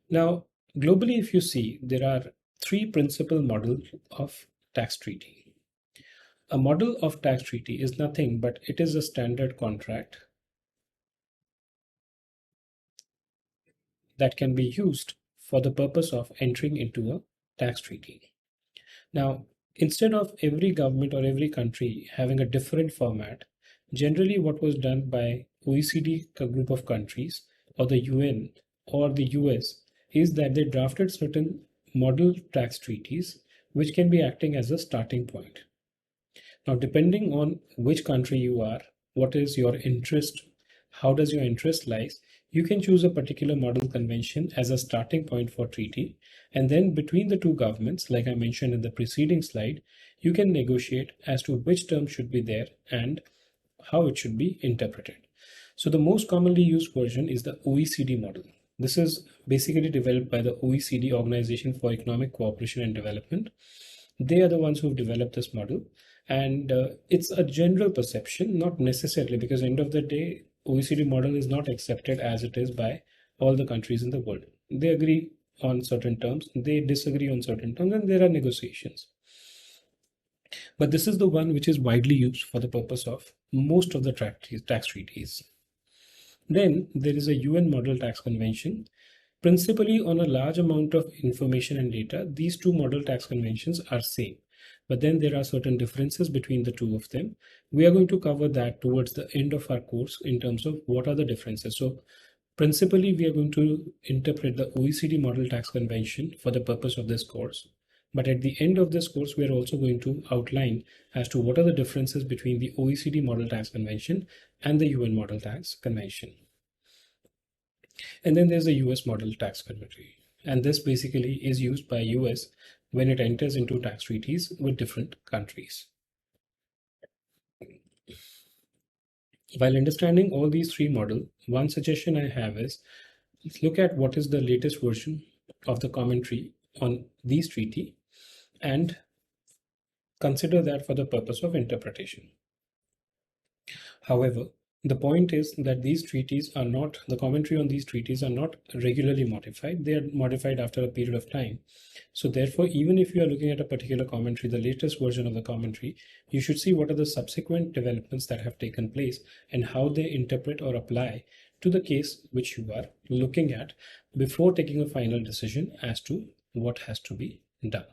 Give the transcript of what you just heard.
Now, globally, if you see, there are three principal models of tax treaty. A model of tax treaty is nothing but it is a standard contract that can be used for the purpose of entering into a tax treaty. Now, instead of every government or every country having a different format, generally what was done by OECD group of countries or the UN or the US is that they drafted certain model tax treaties which can be acting as a starting point. Now, depending on which country you are, what is your interest, how does your interest lies, you can choose a particular model convention as a starting point for treaty. And then between the two governments, like I mentioned in the preceding slide, you can negotiate as to which term should be there and how it should be interpreted. So the most commonly used version is the OECD model. This is basically developed by the OECD, Organization for Economic Cooperation and Development. They are the ones who've developed this model. And it's a general perception, not necessarily, because end of the day, OECD model is not accepted as it is by all the countries in the world. They agree on certain terms, they disagree on certain terms, and there are negotiations. But this is the one which is widely used for the purpose of most of the tax treaties. Then there is a UN Model Tax Convention. Principally on a large amount of information and data, these two model tax conventions are same. But then there are certain differences between the two of them. We are going to cover that towards the end of our course in terms of what are the differences. So principally, we are going to interpret the OECD Model Tax Convention for the purpose of this course. But at the end of this course, we are also going to outline as to what are the differences between the OECD Model Tax Convention and the UN Model Tax Convention. And then there's the US Model Tax Convention. And this basically is used by US when it enters into tax treaties with different countries. While understanding all these three models, one suggestion I have is look at what is the latest version of the commentary on these treaty and consider that for the purpose of interpretation. However, the point is that these treaties are not, the commentary on these treaties are not regularly modified. They are modified after a period of time. So therefore, even if you are looking at a particular commentary, the latest version of the commentary, you should see what are the subsequent developments that have taken place and how they interpret or apply to the case which you are looking at before taking a final decision as to what has to be done.